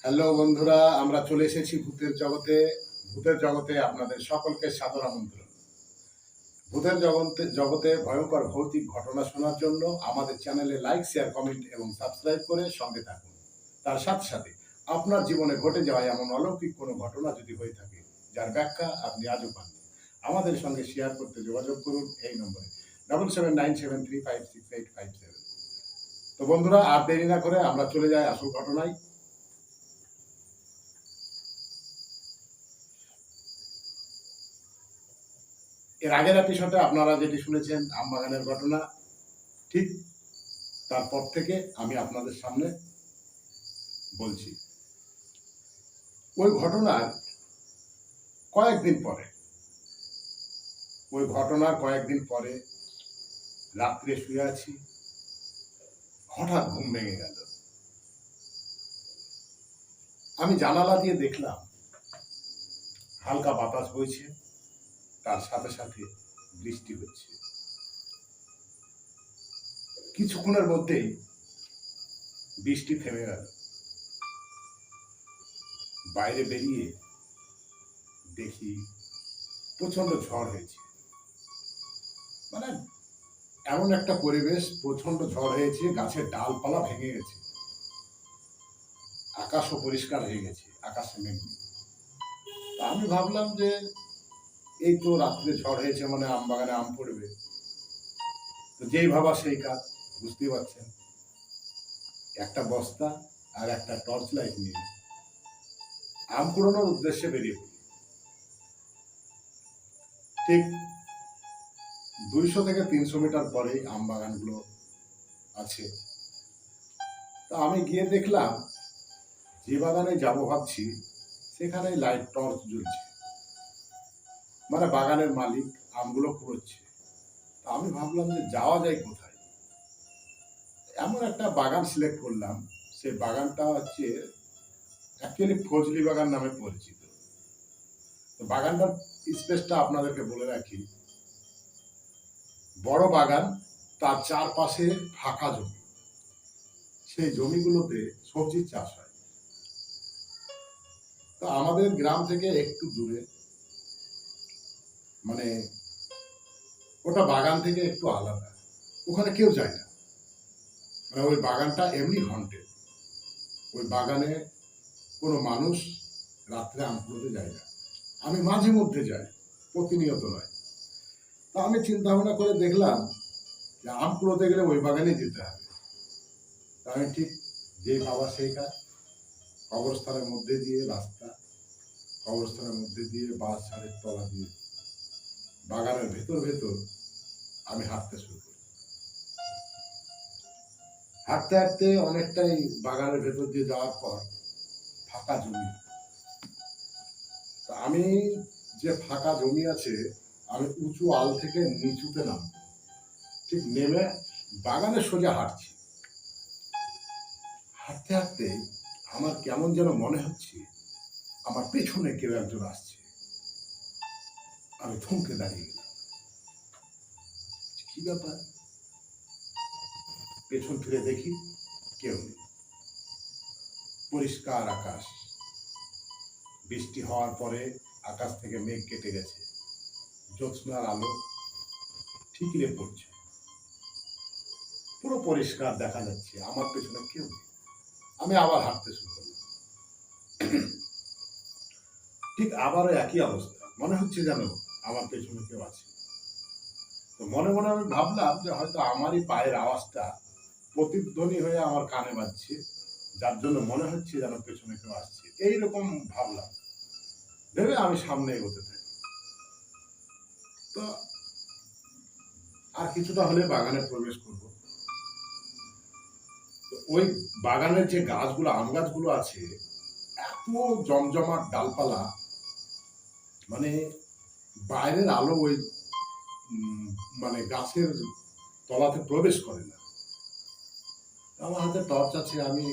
Hello বন্ধুরা, আমরা চলে এসেছি ভূতের জগতে। ভূতের জগতে আপনাদের সকলকে সাদর আমন্ত্রণ। ভূতের জগতে জগতে ভয়ঙ্কর ভৌতিক ঘটনা শোনার জন্য আমাদের চ্যানেলে লাইক, শেয়ার, কমেন্ট এবং সাবস্ক্রাইব করে সঙ্গে থাকুন। তার সাথে সাথে আপনার জীবনে ঘটে যাওয়া এমন অলৌকিক কোনো ঘটনা যদি হয়ে থাকে যার ব্যাখ্যা আপনি আজও পাননি, আমাদের সঙ্গে শেয়ার করতে যোগাযোগ করুন এই নম্বরে 7797356857। তো বন্ধুরা, আর দেরি না করে আমরা চলে যাই আসল ঘটনায়। এর আগের এপিসোডে আপনারা যেটি শুনেছেন আমবাগানের ঘটনা, ঠিক তারপর থেকে আমি আপনাদের সামনে বলছি। ওই ঘটনার কয়েকদিন পরে রাত্রে শুয়ে আছি, হঠাৎ ঘুম ভেঙে গেল। আমি জানালা দিয়ে দেখলাম হালকা বাতাস বইছে, তার সাথে সাথে বৃষ্টি হচ্ছে। কিছুক্ষণের মধ্যেই বৃষ্টি থেমে গেল। বাইরে বেরিয়ে দেখি প্রচন্ড ঝড় হয়েছে। মানে এমন একটা পরিবেশ, প্রচন্ড ঝড় হয়েছে, গাছের ডালপালা ভেঙে গেছে, আকাশও পরিষ্কার হয়ে গেছে, আকাশে মেঘ নেই। আমি ভাবলাম যে এই তো রাত্রে ঝড় হয়েছে, মানে আম বাগানে আম পড়বে। তো যেই ভাবা সেই কাজ, বুঝতেই পারছেন। একটা বস্তা আর একটা টর্চ লাইট নিয়ে আম কুড়ানোর উদ্দেশ্যে বেরিয়ে পড়ি। ঠিক 200 থেকে 300 মিটার পরেই আম বাগানগুলো আছে। তো আমি গিয়ে দেখলাম যে বাগানে যাবো ভাবছি সেখানে লাইট টর্চ জ্বলছে, মানে বাগানের মালিক আমগুলো কুড়োচ্ছে। তা আমি ভাবলাম যে যাওয়া যায় কোথায়। এমন একটা বাগান সিলেক্ট করলাম, সেই বাগানটা হচ্ছে অ্যাকচুয়ালি ফজলি বাগান নামে পরিচিত। তো বাগানটার স্পেসটা আপনাদেরকে বলে রাখি, বড় বাগান, তার চারপাশে ফাঁকা জমি, সেই জমিগুলোতে সবজির চাষ হয়। তো আমাদের গ্রাম থেকে একটু দূরে, মানে ওটা বাগান থেকে একটু আলাদা, ওখানে কেউ যায় না। মানে ওই বাগানটা এমনি হন্টেড। ওই বাগানে কোনো মানুষ রাত্রে আম কুড়োতে যায় না। আমি মাঝে মধ্যে যাই, প্রতিনিয়ত নয়। তা আমি চিন্তা ভাবনা করে দেখলাম যে আম কুড়োতে গেলে ওই বাগানে যেতে হবে। তা আমি ঠিক যেই ভাবা সেই কাজ। কবরস্থানের মধ্যে দিয়ে রাস্তা, কবরস্থানের মধ্যে দিয়ে বাস ঝাড়ের তলা দিয়ে বাগানের ভেতর আমি হাঁটতে শুরু করি। হাঁটতে হাঁটতে অনেকটাই বাগানের ভেতর দিয়ে যাওয়ার পর ফাঁকা জমি। আমি যে ফাঁকা জমি আছে, আমি উঁচু আল থেকে নিচুতে নামবো, ঠিক নেমে বাগানে সোজা হাঁটছি। হাঁটতে হাঁটতে আমার কেমন যেন মনে হচ্ছে আমার পেছনে কেউ একজন আসছে। আমি থমকে দাঁড়িয়ে গেলাম, কি ব্যাপার। পেছন ফিরে দেখি কেউ নেই, পরিষ্কার আকাশ। বৃষ্টি হওয়ার পরে আকাশ থেকে মেঘ কেটে গেছে, জ্যোৎস্নার আলো ঠিকরে পড়ছে, পুরো পরিষ্কার দেখা যাচ্ছে। আমার পেছনে কেউ নেই। আমি আবার হাঁটতে শুরু করলাম। ঠিক আবারও একই অবস্থা, মনে হচ্ছে যেন আমার পেছনে কেউ আছে। তো মনে মনে আমি ভাবলাম যে হয়তো আমারই পায়ের আওয়াজটা প্রতিধ্বনি হয়ে আমার কানে বাজছে, যার জন্য মনে হচ্ছে যেন পেছনে কেউ আসছে। এইরকম ভাবলাম, ভেবে আমি সামনে এগোতে থাকি। তো আর কিছুটা হলে বাগানে প্রবেশ করব। তো ওই বাগানের যে গাছগুলো, আম গাছগুলো আছে, এত জমজমাট ডালপালা, মানে বাইরের আলো ওই মানে গাছের তলাতে প্রবেশ করে না। আমার হাতে টর্চ আছে, আমি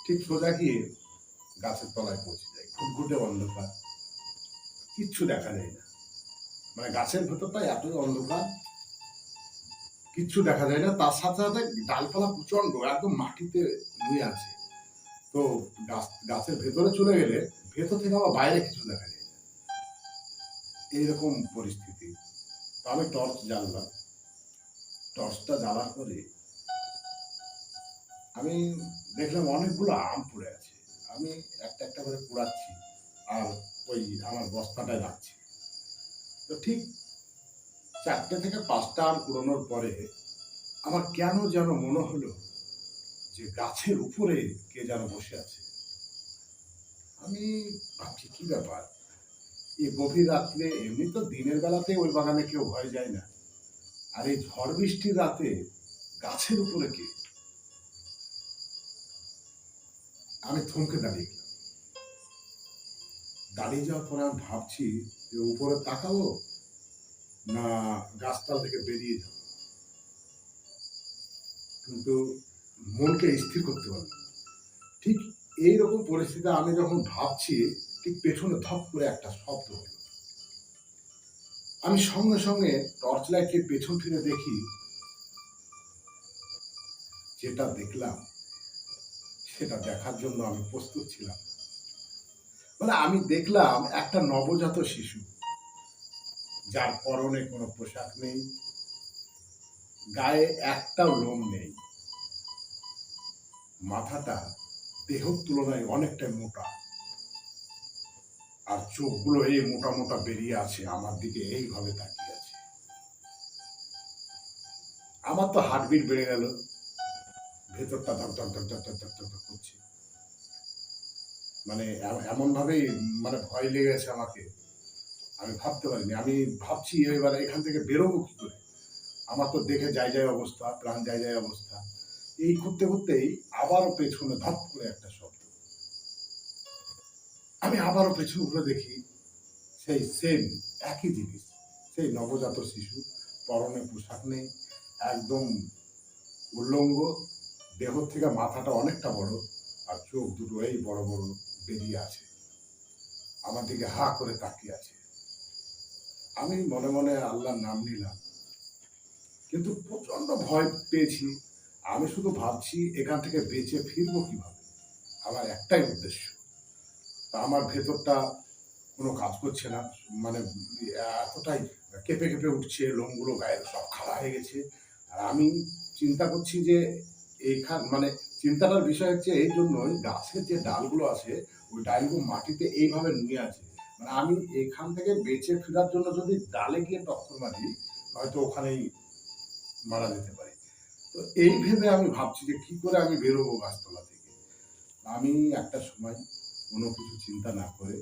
ঠিক সোজা গিয়ে গাছের তলায় পৌঁছে যাই। ঘুটঘুটে অন্ধকার, কিচ্ছু দেখা যায় না। মানে গাছের ভেতরটা এতই অন্ধকার, কিচ্ছু দেখা যায় না। তার সাথে সাথে ডালপালা প্রচন্ড, একদম মাটিতে নুয়ে আছে। তো গাছের ভেতরে চলে গেলে ভেতর থেকে আবার বাইরে কিছু দেখা যায় না। এইরকম পরিস্থিতি। তো আমি টর্চ জ্বাললাম। টর্চটা জ্বালার পরে আমি দেখলাম অনেকগুলো আম পড়ে আছে। আমি একটা একটা করে কুড়াচ্ছি আর ওই আমার বস্তাটায় রাখছি। তো ঠিক ৪টে থেকে ৫টা আম কুড়ানোর পরে আমার কেন যেন মনে হলো যে গাছের উপরে কে যেন বসে আছে। আমি ভাবছি কি ব্যাপার? এই গভীর রাত্রে এমনি তো দিনের বেলাতে ওই বাগানে কেউ ভয় যায় না। আর এই ঝড় বৃষ্টির রাতে গাছের উপরে কে? আমি থমকে দাঁড়িয়ে গেলাম। দাঁড়িয়ে যাওয়ার পরে আমি ভাবছি যে উপরে তাকাবো না গাছতলা থেকে বেরিয়ে যাবো। কিন্তু মনকে স্থির করতে পারলাম না। ঠিক এইরকম পরিস্থিতিতে আমি যখন ভাবছি ঠিক পেছনে ধপ করে একটা শব্দ হলো। আমি সঙ্গে সঙ্গে টর্চ লাইটকে পেছন ফিরে দেখি, যেটা দেখলাম সেটা দেখার জন্য আমি প্রস্তুত ছিলাম না। মানে আমি দেখলাম একটা নবজাত শিশু, যার পরনে কোনো পোশাক নেই, গায়ে একটাও লোম নেই, মাথাটা দেহর তুলনায় অনেকটাই মোটা, আর চোখগুলো এই মোটা মোটা বেরিয়ে আছে, আমার দিকে এইভাবে তাকিয়ে আছে। আমার তো হার্টবিট বেড়ে গেল, ভেতরটা ধক ধক ধক ধক ধক ধক ধক ধক করছে। মানে এমন ভাবেই মানে ভয় লেগে গেছে আমাকে, আমি ভাবতে পারিনি। আমি ভাবছি এবার এখান থেকে বেরোবো কি করে। আমার তো দেখে যায় যায় অবস্থা, প্রাণ যায় যায় অবস্থা। এই করতে করতেই আবারও পেছনে ধপ করে একটা শব্দ। আমি আবারও পেছনে ঘুরে দেখি, সেই সেম একই জিনিস, সেই নবজাত শিশু, পরনে পোশাক নেই, একদম উল্লঙ্গ, দেহ থেকে মাথাটা অনেকটা বড়, আর চোখ দুটো এই বড় বড় বেরিয়ে আছে, আমার দিকে হা করে তাকিয়ে আছে। আমি মনে মনে আল্লাহর নাম নিলাম, কিন্তু প্রচন্ড ভয় পেয়েছি। আমি শুধু ভাবছি এখান থেকে বেঁচে ফিরবো কিভাবে। আমার একটাই উদ্দেশ্য। তা আমার ভেতরটা কোনো কাজ করছে না। মানে এতটাই কেঁপে কেঁপে উঠছে, লোমগুলো গায়ে সব খাড়া হয়ে গেছে। আর আমি চিন্তা করছি যে মানে চিন্তাটার বিষয় হচ্ছে এই জন্যই, গাছের যে ডালগুলো আছে ওই ডালগুলো মাটিতে এইভাবে নুয়ে আছে। মানে আমি এখান থেকে বেঁচে ফেরার জন্য যদি ডালে গিয়ে টক্কর মারি, হয়তো ওখানেই মারা যেতে পারি। তো এই ভেবে আমি ভাবছি যে কি করে আমি বেরোবো গাছতলা থেকে। আমি একটা সময় কোনো কিছু চিন্তা না করে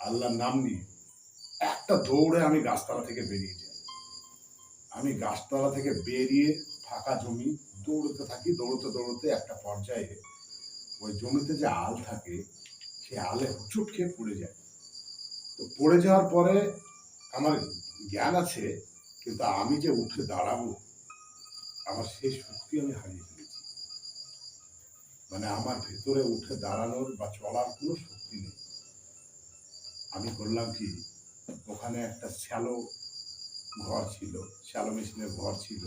আল্লাহর নাম নিয়ে একটা দৌড়ে আমি গাছতলা থেকে বেরিয়ে যাই। আমি গাছতলা থেকে বেরিয়ে ফাঁকা জমি দৌড়তে থাকি। দৌড়তে দৌড়তে একটা পর্যায়ে ওই জমিতে যে আল থাকে, সে আলে হুচুট খেয়ে পড়ে যায়। তো পড়ে যাওয়ার পরে আমার জ্ঞান আছে, কিন্তু আমি যে উঠে দাঁড়াবো, আমার সেই শক্তি আমি হারিয়ে ফেলেছি। মানে আমার ভেতরে উঠে দাঁড়ানোর বা চলার কোনো শক্তি নেই। আমি করলাম কি, ওখানে একটা শ্যালো ঘর ছিল, শ্যালো মেশিনের ঘর ছিল।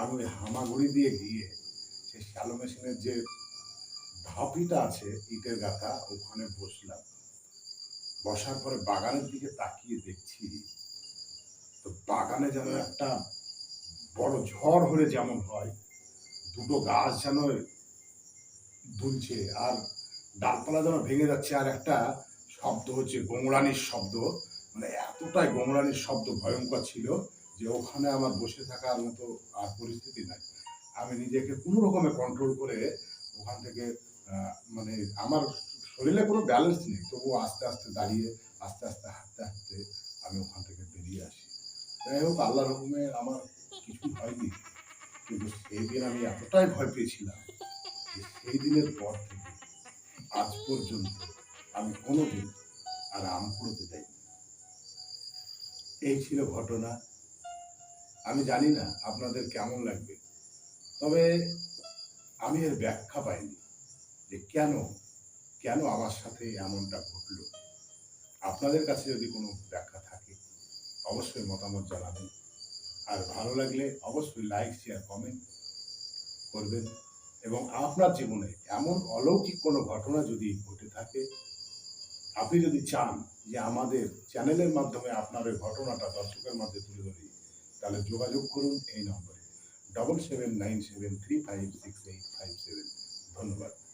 আমি ওই হামাগুড়ি দিয়ে গিয়ে সেই শ্যালো মেশিনের যে ধাপিটা আছে ইটের গাঁথা, ওখানে বসলাম। বসার পরে বাগানের দিকে তাকিয়ে দেখছি, তো বাগানে যেন একটা বড় ঝড় হলে যেমন হয়, দুটো গাছ যেন দুলছে, আর ডালপালা যেন ভেঙে যাচ্ছে, আর একটা শব্দ হচ্ছে গোংরানির শব্দ। মানে এতটাই গোংরানির শব্দ ভয়ঙ্কর ছিল যে ওখানে আমার বসে থাকার মতো আর পরিস্থিতি নাই। আমি নিজেকে কোনো রকমে কন্ট্রোল করে ওখান থেকে মানে আমার শরীরে কোনো ব্যালেন্স নেই, তবুও আস্তে আস্তে দাঁড়িয়ে আস্তে আস্তে হাঁটতে হাঁটতে আমি ওখান থেকে বেরিয়ে আসি। যাই হোক, আল্লাহর হুকুমে আমার কিছুই হয়নি। কিন্তু সেই দিন আমি এতটাই ভয় পেয়েছিলাম যে সেই দিনের পর থেকে আজ পর্যন্ত আমি কোনোদিন আর আম কুড়োতে যাইনি। এই ছিল ঘটনা। আমি জানি না আপনাদের কেমন লাগবে, তবে আমি এর ব্যাখ্যা পাইনি যে কেন কেন আমার সাথে এমনটা ঘটলো। আপনাদের কাছে যদি কোনো ব্যাখ্যা থাকে অবশ্যই মতামত জানাবেন। আর ভালো লাগলে অবশ্যই লাইক, শেয়ার, কমেন্ট করবেন। এবং আপনার জীবনে এমন অলৌকিক কোনো ঘটনা যদি ঘটে থাকে, আপনি যদি চান যে আমাদের চ্যানেলের মাধ্যমে আপনার ওই ঘটনাটা দর্শকের মধ্যে তুলে ধরি, তাহলে যোগাযোগ করুন এই নম্বরে 7797356857। ধন্যবাদ।